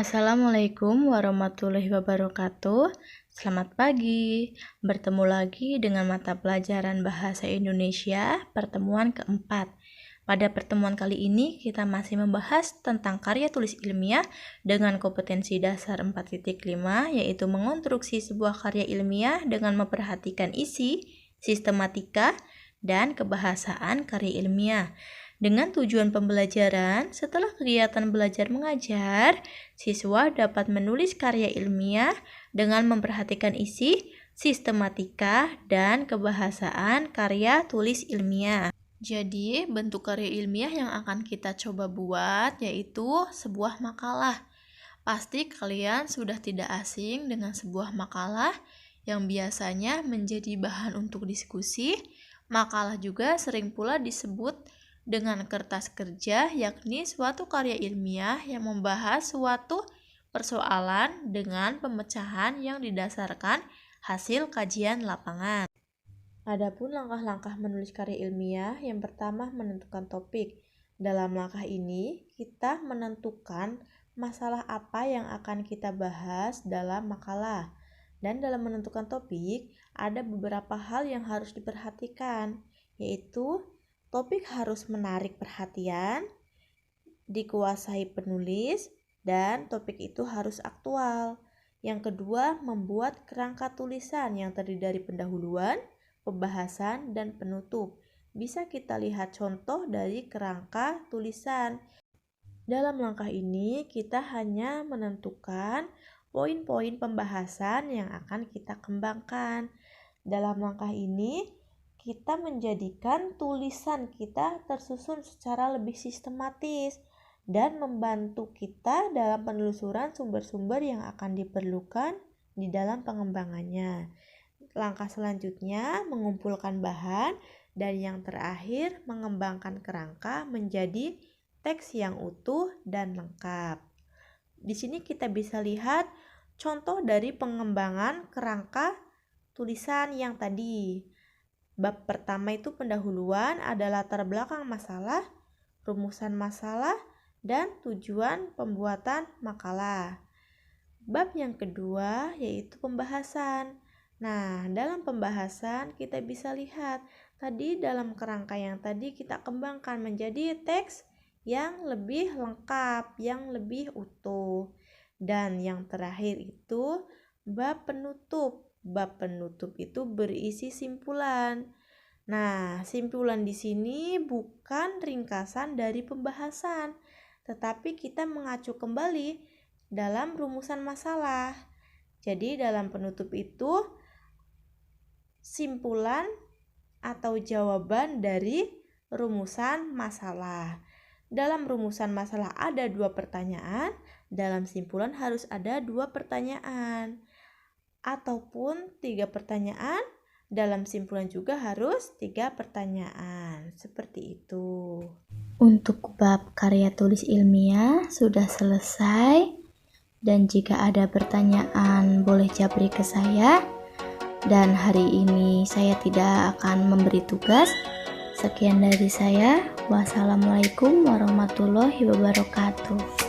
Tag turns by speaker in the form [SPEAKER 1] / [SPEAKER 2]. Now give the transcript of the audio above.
[SPEAKER 1] Assalamualaikum warahmatullahi wabarakatuh. Selamat pagi. Bertemu lagi dengan mata pelajaran Bahasa Indonesia pertemuan keempat. Pada pertemuan kali ini kita masih membahas tentang karya tulis ilmiah dengan kompetensi dasar 4.5, yaitu mengonstruksi sebuah karya ilmiah dengan memperhatikan isi, sistematika, dan kebahasaan karya ilmiah. Dengan tujuan pembelajaran, setelah kegiatan belajar mengajar, siswa dapat menulis karya ilmiah dengan memperhatikan isi, sistematika, dan kebahasaan karya tulis ilmiah. Jadi, bentuk karya ilmiah yang akan kita coba buat yaitu sebuah makalah. Pasti kalian sudah tidak asing dengan sebuah makalah yang biasanya menjadi bahan untuk diskusi. Makalah juga sering pula disebut dengan kertas kerja, yakni suatu karya ilmiah yang membahas suatu persoalan dengan pemecahan yang didasarkan hasil kajian lapangan. Adapun langkah-langkah menulis karya ilmiah, yang pertama menentukan topik. Dalam langkah ini, kita menentukan masalah apa yang akan kita bahas dalam makalah. Dan dalam menentukan topik, ada beberapa hal yang harus diperhatikan, yaitu topik harus menarik perhatian, dikuasai penulis, dan topik itu harus aktual. Yang kedua, membuat kerangka tulisan yang terdiri dari pendahuluan, pembahasan, dan penutup. Bisa kita lihat contoh dari kerangka tulisan. Dalam langkah ini, kita hanya menentukan poin-poin pembahasan yang akan kita kembangkan. Dalam langkah ini, kita menjadikan tulisan kita tersusun secara lebih sistematis dan membantu kita dalam penelusuran sumber-sumber yang akan diperlukan di dalam pengembangannya. Langkah selanjutnya mengumpulkan bahan, dan yang terakhir mengembangkan kerangka menjadi teks yang utuh dan lengkap. Di sini kita bisa lihat contoh dari pengembangan kerangka tulisan yang tadi. Bab pertama itu pendahuluan, ada latar belakang masalah, rumusan masalah, dan tujuan pembuatan makalah. Bab yang kedua yaitu pembahasan. Nah, dalam pembahasan kita bisa lihat tadi dalam kerangka yang tadi kita kembangkan menjadi teks yang lebih lengkap, yang lebih utuh. Dan yang terakhir itu bab penutup. Bab penutup itu berisi simpulan. Nah, simpulan di sini bukan ringkasan dari pembahasan, tetapi kita mengacu kembali dalam rumusan masalah. Jadi dalam penutup itu simpulan atau jawaban dari rumusan masalah. Dalam rumusan masalah ada 2 pertanyaan, dalam simpulan harus ada 2 pertanyaan. Ataupun 3 pertanyaan, dalam simpulan juga harus 3 pertanyaan. Seperti itu. Untuk bab karya tulis ilmiah sudah selesai, dan jika ada pertanyaan boleh japri ke saya. Dan hari ini saya tidak akan memberi tugas. Sekian dari saya. Wassalamualaikum warahmatullahi wabarakatuh.